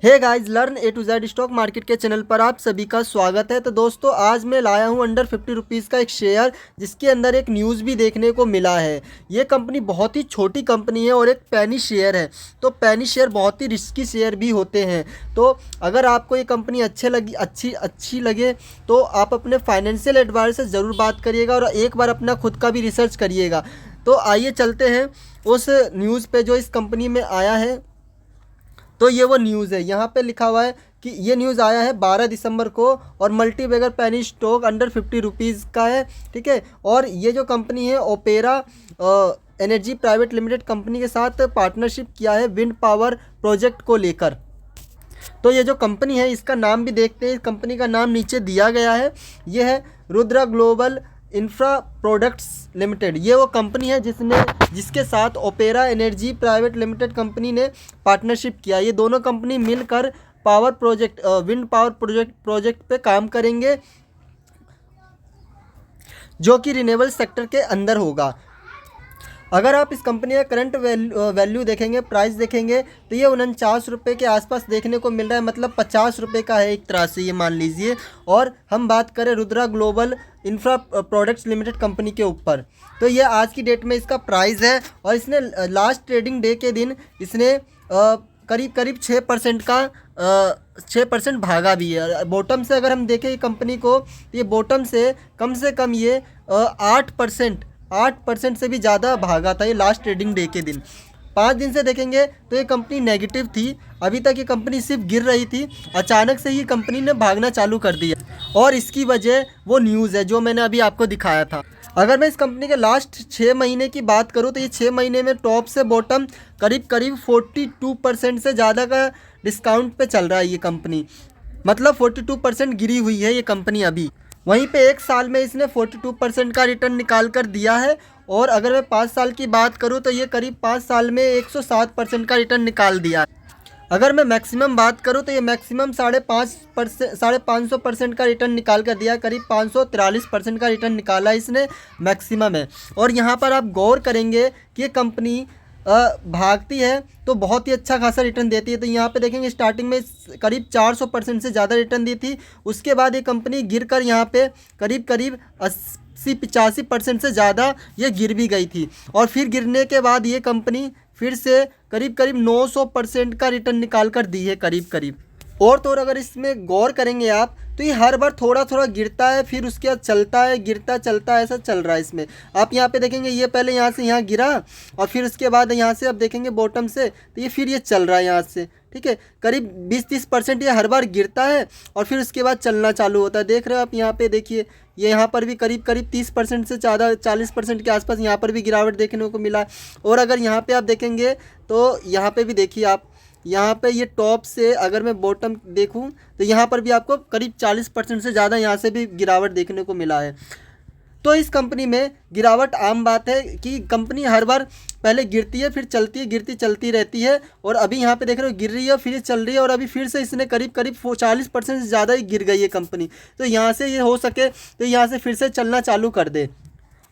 Hey guys, learn A to Z stock market के channel पर आप सभी का स्वागत है। तो दोस्तों, आज मैं लाया हूं अंडर 50 रुपीज़ का एक शेयर, जिसके अंदर एक न्यूज़ भी देखने को मिला है। ये कंपनी बहुत ही छोटी कंपनी है और एक पैनी शेयर है। तो पैनी शेयर बहुत ही रिस्की शेयर भी होते हैं। तो अगर आपको ये कंपनी अच्छी लगे तो आप अपने फाइनेंशियल एडवाइजर से ज़रूर बात करिएगा और एक बार अपना खुद का भी रिसर्च करिएगा। तो आइए चलते हैं उस न्यूज़ पे जो इस कंपनी में आया है। तो ये वो न्यूज़ है, यहाँ पे लिखा हुआ है कि ये न्यूज़ आया है 12 दिसंबर को और मल्टीबैगर पैनी स्टॉक अंडर 50 रुपीज़ का है। ठीक है, और ये जो कंपनी है opera energy private limited company के साथ पार्टनरशिप किया है विंड पावर प्रोजेक्ट को लेकर। तो ये जो कंपनी है इसका नाम भी देखते हैं। इस कंपनी का नाम नीचे दिया गया है, ये है Rudra global infra products limited. ये वो कंपनी है जिसके साथ opera energy private limited company ने पार्टनरशिप किया। ये दोनों कंपनी मिलकर विंड पावर प्रोजेक्ट पे काम करेंगे, जो कि रिन्यूएबल सेक्टर के अंदर होगा। अगर आप इस कंपनी का करंट वैल्यू देखेंगे, प्राइस देखेंगे, तो ये 49 रुपये के आसपास देखने को मिल रहा है। मतलब 50 रुपये का है एक तरह से, ये मान लीजिए। और हम बात करें Rudra global infra products limited company के ऊपर, तो ये आज की डेट में इसका प्राइस है। और इसने लास्ट ट्रेडिंग डे के दिन इसने करीब करीब 6% का 6% भागा भी है। बॉटम से अगर हम देखें ये कंपनी को, तो ये बॉटम से कम ये 8% से भी ज़्यादा भागा था ये लास्ट ट्रेडिंग डे के दिन। 5 दिन से देखेंगे तो ये कंपनी नेगेटिव थी। अभी तक ये कंपनी सिर्फ गिर रही थी, अचानक से ही कंपनी ने भागना चालू कर दिया और इसकी वजह वो न्यूज़ है जो मैंने अभी आपको दिखाया था। अगर मैं इस कंपनी के लास्ट 6 महीने की बात करूं तो ये 6 महीने में टॉप से बॉटम करीब करीब 42% से ज़्यादा का डिस्काउंट पे चल रहा है ये कंपनी। मतलब 42% गिरी हुई है ये कंपनी अभी। वहीं पे एक साल में इसने 42% का रिटर्न निकाल कर दिया है। और अगर मैं 5 साल की बात करूं तो ये करीब 5 साल में 107% का रिटर्न निकाल दिया है। अगर मैं मैक्सिमम बात करूं तो ये मैक्सिमम 550% का रिटर्न निकाल कर दिया है। करीब 543% का रिटर्न निकाला इसने मैक्सिमम है। और यहाँ पर आप गौर करेंगे कि ये कंपनी भागती है तो बहुत ही अच्छा खासा रिटर्न देती है। तो यहाँ पे देखेंगे स्टार्टिंग में करीब 400% से ज़्यादा रिटर्न दी थी। उसके बाद ये कंपनी गिर कर यहाँ पे करीब करीब 80-85% से ज़्यादा ये गिर भी गई थी। और फिर गिरने के बाद ये कंपनी फिर से करीब करीब 900% का रिटर्न निकाल कर दी है करीब करीब। और तो और अगर इसमें गौर करेंगे आप तो ये हर बार थोड़ा थोड़ा गिरता है, फिर उसके बाद चलता है, गिरता चलता है, ऐसा चल रहा है इसमें। आप यहाँ पे देखेंगे ये पहले यहाँ से यहाँ गिरा और फिर उसके बाद यहाँ से अब देखेंगे बॉटम से तो ये फिर ये चल रहा है यहाँ से। ठीक है, करीब 20-30% ये हर बार गिरता है और फिर उसके बाद चलना चालू होता है। देख रहे हो आप यहाँ पे, देखिए ये यहाँ पर भी करीब करीब 30% से ज़्यादा 40% के आसपास यहाँ पर भी गिरावट देखने को मिला। और अगर यहाँ पे आप देखेंगे तो यहाँ पे भी देखिए आप, यहाँ पे ये टॉप से अगर मैं बॉटम देखूँ तो यहाँ पर भी आपको करीब 40% से ज़्यादा यहाँ से भी गिरावट देखने को मिला है। तो इस कंपनी में गिरावट आम बात है कि कंपनी हर बार पहले गिरती है फिर चलती है, गिरती चलती रहती है। और अभी यहाँ पे देख रहे हो गिर रही है फिर चल रही है और अभी फिर से इसने करीब करीब 40% से ज़्यादा ही गिर गई है कंपनी। तो यहाँ से ये हो सके तो यहाँ से फिर से चलना चालू कर दे।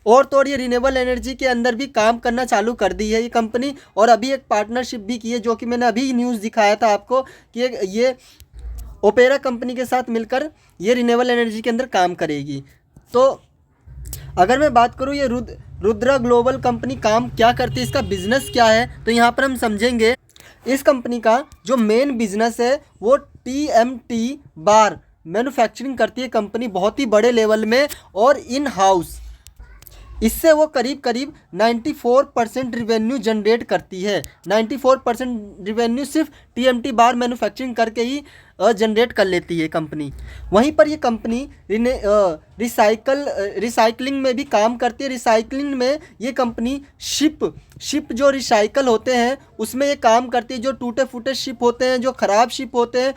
और तो और ये रिन्यूएबल एनर्जी के अंदर भी काम करना चालू कर दी है ये कंपनी। और अभी एक पार्टनरशिप भी की है, जो कि मैंने अभी न्यूज़ दिखाया था आपको कि ये ओपेरा कंपनी के साथ मिलकर ये रिन्यूएबल एनर्जी के अंदर काम करेगी। तो अगर मैं बात करूँ ये रुद्रा ग्लोबल कंपनी काम क्या करती है, इसका बिजनेस क्या है, तो यहाँ पर हम समझेंगे। इस कंपनी का जो मेन बिजनेस है वो TMT बार मैन्युफैक्चरिंग करती है कंपनी, बहुत ही बड़े लेवल में और इन हाउस। इससे वो करीब करीब 94% रिवेन्यू जनरेट करती है। 94% रिवेन्यू सिर्फ TMT बार मैन्युफैक्चरिंग करके ही जनरेट कर लेती है कंपनी। वहीं पर ये कंपनी रिसाइकलिंग में भी काम करती है। रिसाइकलिंग में ये कंपनी शिप जो रिसाइकल होते हैं उसमें ये काम करती है। जो टूटे फूटे शिप होते हैं, जो ख़राब शिप होते हैं,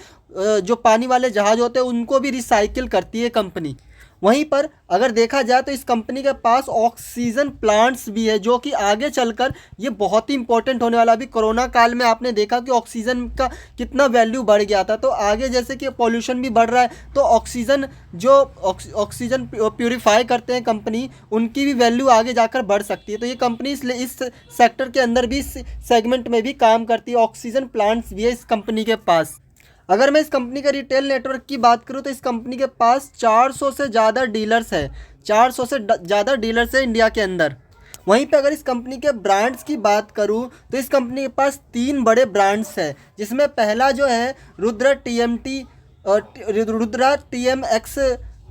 जो पानी वाले जहाज़ होते हैं, उनको भी रिसाइकिल करती है कंपनी। वहीं पर अगर देखा जाए तो इस कंपनी के पास ऑक्सीजन प्लांट्स भी है, जो कि आगे चलकर ये बहुत ही इंपॉर्टेंट होने वाला। अभी कोरोना काल में आपने देखा कि ऑक्सीजन का कितना वैल्यू बढ़ गया था। तो आगे जैसे कि पॉल्यूशन भी बढ़ रहा है तो ऑक्सीजन प्यूरिफाई करते हैं कंपनी, उनकी भी वैल्यू आगे जाकर बढ़ सकती है। तो ये कंपनी इस सेक्टर के अंदर भी, इस सेगमेंट में भी काम करती है। ऑक्सीजन प्लांट्स भी है इस कंपनी के पास। अगर मैं इस कंपनी का रिटेल नेटवर्क की बात करूँ तो इस कंपनी के पास 400 से ज़्यादा डीलर्स है, 400 से ज़्यादा डीलर्स है इंडिया के अंदर। वहीं पे अगर इस कंपनी के ब्रांड्स की बात करूं तो इस कंपनी के पास 3 बड़े ब्रांड्स हैं, जिसमें पहला जो है रुद्रा TMT और रुद्रा TMX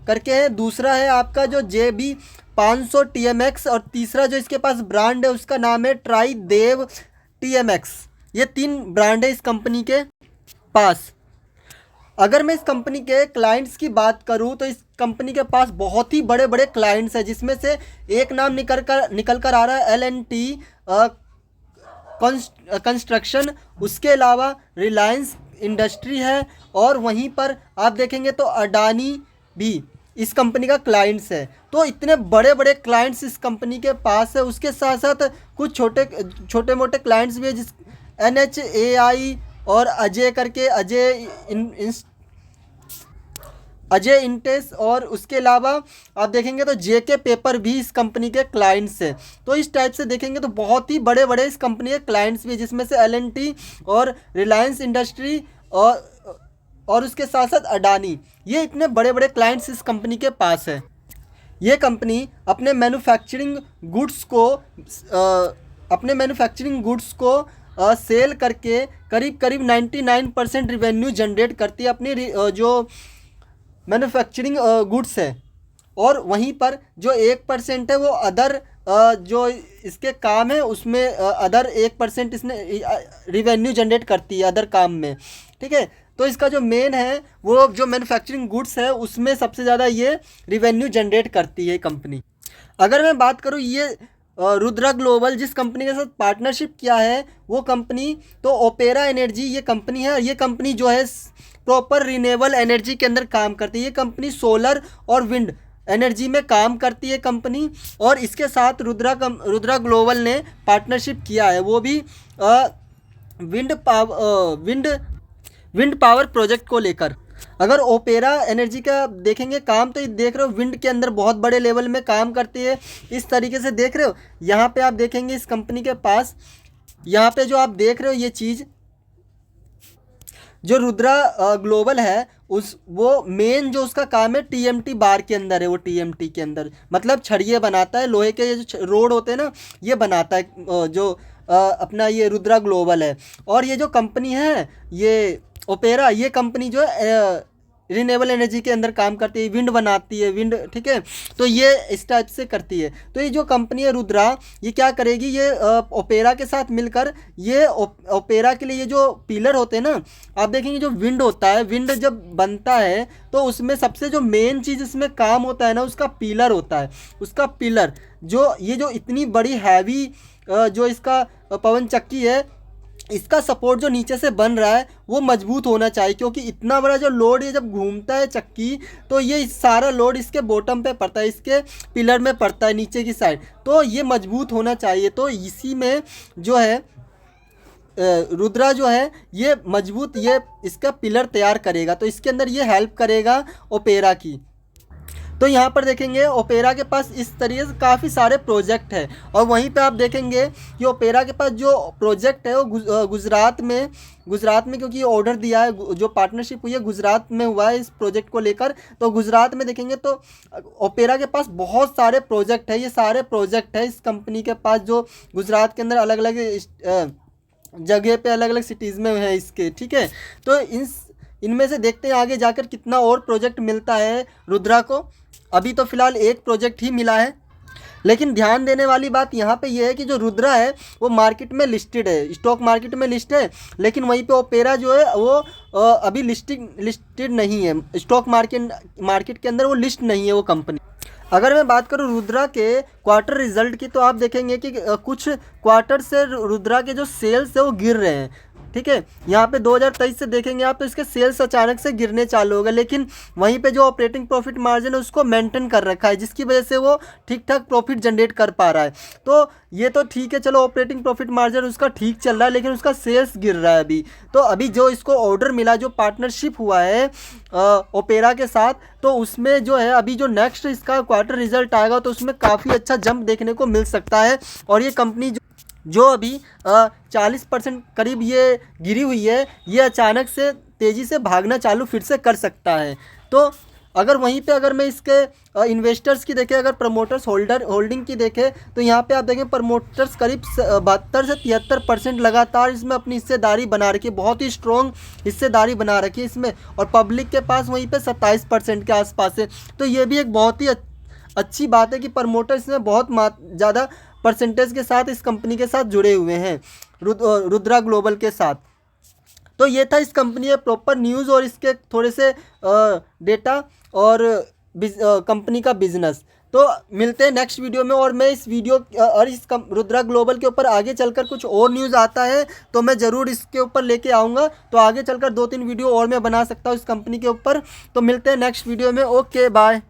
करके है, दूसरा है आपका जो JB 500 TMX और तीसरा जो इसके पास ब्रांड है उसका नाम है ट्राई देव TMX। ये 3 ब्रांड है इस कंपनी के पास। अगर मैं इस कंपनी के क्लाइंट्स की बात करूं तो इस कंपनी के पास बहुत ही बड़े बड़े क्लाइंट्स हैं, जिसमें से एक नाम निकल कर आ रहा है L&T कंस्ट्रक्शन, उसके अलावा रिलायंस इंडस्ट्री है, और वहीं पर आप देखेंगे तो अडानी भी इस कंपनी का क्लाइंट्स है। तो इतने बड़े बड़े क्लाइंट्स इस कंपनी के पास है। उसके साथ साथ कुछ छोटे मोटे क्लाइंट्स भी है, जिस NHAI और अजय करके अजय इंटेस, और उसके अलावा आप देखेंगे तो JK पेपर भी इस कंपनी के क्लाइंट्स है। तो इस टाइप से देखेंगे तो बहुत ही बड़े बड़े इस कंपनी के क्लाइंट्स भी, जिसमें से L&T और रिलायंस इंडस्ट्री और उसके साथ साथ अडानी, ये इतने बड़े बड़े क्लाइंट्स इस कंपनी के पास है। ये कंपनी अपने मैन्युफैक्चरिंग गुड्स को सेल करके करीब करीब 99% रिवेन्यू जनरेट करती है अपनी जो मैन्युफैक्चरिंग गुड्स है, और वहीं पर जो 1% है वो अदर जो इसके काम है उसमें अदर 1% इसने रिवेन्यू जनरेट करती है अदर काम में, ठीक है। तो इसका जो मेन है वो जो मैन्युफैक्चरिंग गुड्स है उसमें सबसे ज़्यादा ये रिवेन्यू जनरेट करती है कंपनी। अगर मैं बात करूँ ये रुद्रा ग्लोबल जिस कंपनी के साथ पार्टनरशिप किया है वो कंपनी तो ओपेरा एनर्जी ये कंपनी है। ये कंपनी जो है प्रॉपर रिन्यूएबल एनर्जी के अंदर काम करती है। ये कंपनी सोलर और विंड एनर्जी में काम करती है कंपनी, और इसके साथ रुद्रा ग्लोबल ने पार्टनरशिप किया है, वो भी विंड पावर प्रोजेक्ट को लेकर। अगर ओपेरा एनर्जी का देखेंगे काम तो ये देख रहे हो विंड के अंदर बहुत बड़े लेवल में काम करती है। इस तरीके से देख रहे हो, यहाँ पे आप देखेंगे इस कंपनी के पास, यहाँ पे जो आप देख रहे हो ये चीज़ जो रुद्रा ग्लोबल है वो मेन जो उसका काम है TMT बार के अंदर है। वो TMT के अंदर मतलब छड़िए बनाता है, लोहे के ये जो रोड होते हैं ना ये बनाता है जो अपना ये रुद्रा ग्लोबल है। और ये जो कंपनी है ये ओपेरा, ये कंपनी जो है रिन्यूएबल एनर्जी के अंदर काम करती है, विंड बनाती है, विंड, ठीक है। तो ये इस टाइप से करती है। तो ये जो कंपनी है रुद्रा, ये क्या करेगी, ये ओपेरा के साथ मिलकर ये ओपेरा के लिए ये जो पिलर होते हैं ना, आप देखेंगे जो विंड होता है, विंड जब बनता है तो उसमें सबसे जो मेन चीज़ इसमें काम होता है ना उसका पिलर होता है। उसका पिलर जो ये जो इतनी बड़ी हैवी जो इसका पवन चक्की है, इसका सपोर्ट जो नीचे से बन रहा है वो मजबूत होना चाहिए, क्योंकि इतना बड़ा जो लोड ये जब घूमता है चक्की तो ये सारा लोड इसके बॉटम पे पड़ता है, इसके पिलर में पड़ता है नीचे की साइड, तो ये मजबूत होना चाहिए। तो इसी में जो है रुद्रा जो है ये मजबूत ये इसका पिलर तैयार करेगा, तो इसके अंदर ये हेल्प करेगा ओपेरा की। तो यहाँ पर देखेंगे ओपेरा के पास इस तरीके से काफ़ी सारे प्रोजेक्ट है, और वहीं पे आप देखेंगे कि ओपेरा के पास जो प्रोजेक्ट है वो गुजरात में क्योंकि ये ऑर्डर दिया है, जो पार्टनरशिप हुई है गुजरात में हुआ है इस प्रोजेक्ट को लेकर। तो गुजरात में देखेंगे तो ओपेरा के पास बहुत सारे प्रोजेक्ट है, ये सारे प्रोजेक्ट है इस कंपनी के पास जो गुजरात के अंदर अलग अलग जगह पे अलग अलग सिटीज़ में है इसके, ठीक है। तो इनमें से देखते हैं आगे जाकर कितना और प्रोजेक्ट मिलता है रुद्रा को। अभी तो फ़िलहाल एक प्रोजेक्ट ही मिला है, लेकिन ध्यान देने वाली बात यहाँ पे ये है कि जो रुद्रा है वो मार्केट में लिस्टेड है, स्टॉक मार्केट में लिस्ट है, लेकिन वहीं पे ओपेरा जो है वो अभी लिस्टेड नहीं है, स्टॉक मार्केट के अंदर वो लिस्ट नहीं है वो कंपनी। अगर मैं बात करूँ रुद्रा के क्वार्टर रिजल्ट की तो आप देखेंगे कि कुछ क्वार्टर से रुद्रा के जो सेल्स है वो गिर रहे हैं, ठीक है। यहाँ पे 2023 से देखेंगे आप तो इसके सेल्स अचानक से गिरने चालू हो गए, लेकिन वहीं पे जो ऑपरेटिंग प्रॉफिट मार्जिन है उसको मेंटेन कर रखा है, जिसकी वजह से वो ठीक ठाक प्रॉफिट जनरेट कर पा रहा है। तो ये तो ठीक है, चलो ऑपरेटिंग प्रॉफिट मार्जिन उसका ठीक चल रहा है, लेकिन उसका सेल्स गिर रहा है अभी। तो अभी जो इसको ऑर्डर मिला, जो पार्टनरशिप हुआ है ओपेरा के साथ, तो उसमें जो है अभी जो नेक्स्ट इसका क्वार्टर रिजल्ट आएगा तो उसमें काफ़ी अच्छा जंप देखने को मिल सकता है। और ये कंपनी जो अभी 40% करीब ये गिरी हुई है, ये अचानक से तेज़ी से भागना चालू फिर से कर सकता है। तो अगर वहीं पे अगर मैं इसके इन्वेस्टर्स की देखें, अगर प्रमोटर्स होल्डिंग की देखें, तो यहाँ पे आप देखें प्रमोटर्स करीब 72 से 73% लगातार इसमें अपनी हिस्सेदारी बना रखी है, बहुत ही स्ट्रॉन्ग हिस्सेदारी बना रखी है इसमें। और पब्लिक के पास वहीं पे 27% के आसपास है। तो ये भी एक बहुत ही अच्छी बात है कि प्रमोटर्स इसमें बहुत ज़्यादा परसेंटेज के साथ इस कंपनी के साथ जुड़े हुए हैं, रुद्रा ग्लोबल के साथ। तो ये था इस कंपनी में प्रॉपर न्यूज़ और इसके थोड़े से डेटा और कंपनी का बिजनेस। तो मिलते हैं नेक्स्ट वीडियो में। और मैं इस वीडियो और इस रुद्रा ग्लोबल के ऊपर आगे चलकर कुछ और न्यूज़ आता है तो मैं ज़रूर इसके ऊपर लेके आऊँगा। तो आगे चलकर 2-3 वीडियो और मैं बना सकता हूँ इस कंपनी के ऊपर। तो मिलते हैं नेक्स्ट वीडियो में। Okay bye.